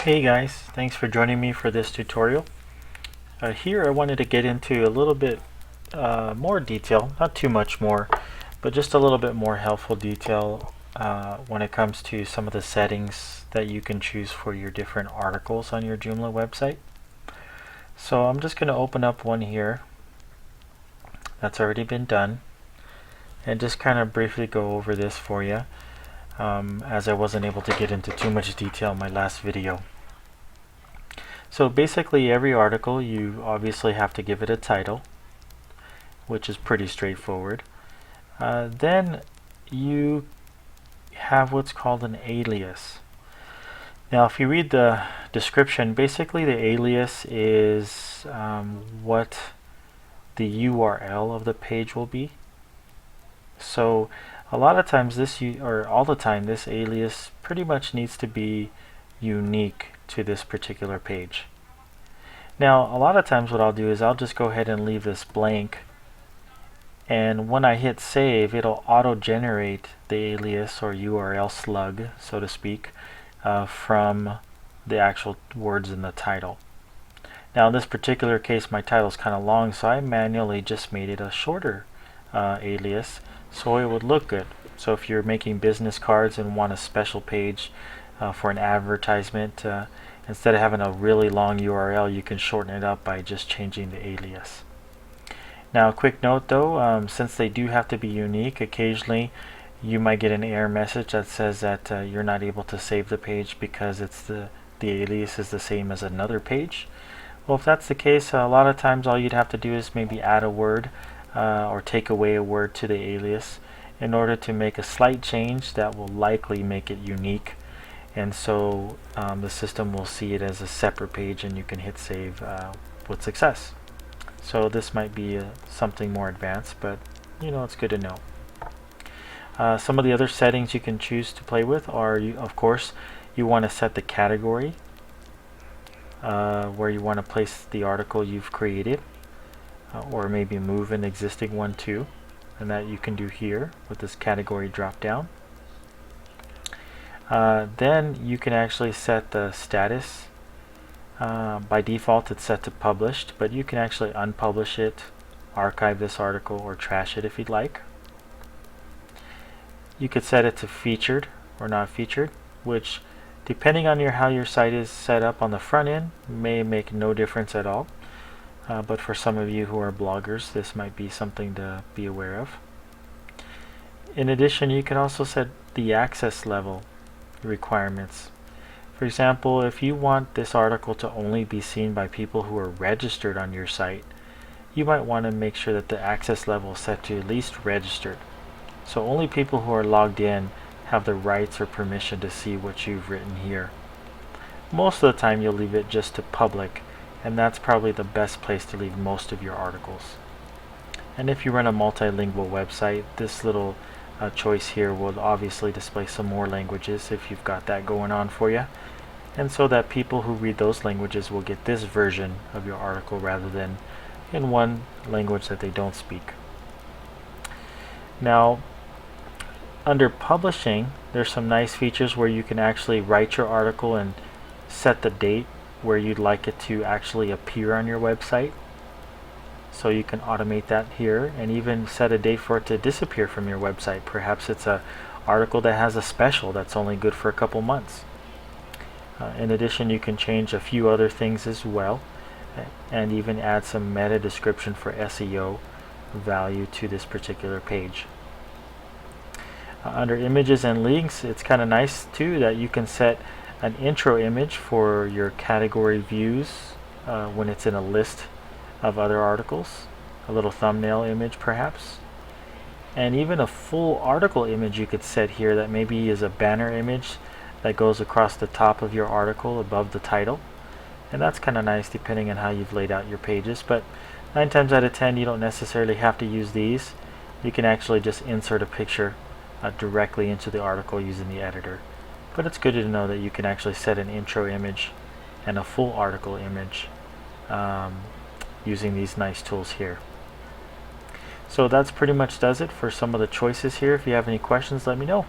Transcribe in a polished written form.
Hey guys, thanks for joining me for this tutorial. Here I wanted to get into a little bit more detail, not too much more, but just a little bit more helpful detail when it comes to some of the settings that you can choose for your different articles on your Joomla website. So I'm just going to open up one here that's already been done and just kind of briefly go over this for you, as I wasn't able to get into too much detail in my last video. So basically every article you obviously have to give it a title, which is pretty straightforward. Then you have what's called an alias. Now if you read the description, basically the alias is what the URL of the page will be. So a lot of times all the time this alias pretty much needs to be unique to this particular page. Now a lot of times what I'll do is I'll just go ahead and leave this blank, and when I hit save it'll auto-generate the alias or URL slug, so to speak, from the actual words in the title. Now in this particular case my title is kind of long, so I manually just made it a shorter alias so it would look good. So if you're making business cards and want a special page for an advertisement, instead of having a really long URL, you can shorten it up by just changing the alias. Now a quick note though, since they do have to be unique, occasionally you might get an error message that says that you're not able to save the page because it's the alias is the same as another page. Well, if that's the case, a lot of times all you'd have to do is maybe add a word or take away a word to the alias in order to make a slight change that will likely make it unique. And so the system will see it as a separate page and you can hit save with success. So this might be something more advanced, but it's good to know. Some of the other settings you can choose to play with are, of course, you want to set the category where you want to place the article you've created, or maybe move an existing one too, and that you can do here with this category drop down. Then you can actually set the status. By default it's set to published, but you can actually unpublish it, archive this article, or trash it if you'd like. You could set it to featured or not featured, which depending on how your site is set up on the front end may make no difference at all, but for some of you who are bloggers this might be something to be aware of. In addition, you can also set the access level requirements. For example, if you want this article to only be seen by people who are registered on your site, you might want to make sure that the access level is set to at least registered. So only people who are logged in have the rights or permission to see what you've written here. Most of the time you'll leave it just to public, and that's probably the best place to leave most of your articles. And if you run a multilingual website, this little choice here will obviously display some more languages if you've got that going on for you, and so that people who read those languages will get this version of your article rather than in one language that they don't speak. Now under publishing there's some nice features where you can actually write your article and set the date where you'd like it to actually appear on your website. So you can automate that here and even set a date for it to disappear from your website. Perhaps it's an article that has a special that's only good for a couple months. In addition, you can change a few other things as well, and even add some meta description for SEO value to this particular page. Under images and links, it's kind of nice too that you can set an intro image for your category views when it's in a list of other articles, a little thumbnail image perhaps, and even a full article image you could set here that maybe is a banner image that goes across the top of your article above the title. And that's kind of nice depending on how you've laid out your pages, but 9 times out of 10 you don't necessarily have to use these. You can actually just insert a picture directly into the article using the editor. But it's good to know that you can actually set an intro image and a full article image using these nice tools here. So that's pretty much does it for some of the choices here. If you have any questions, let me know.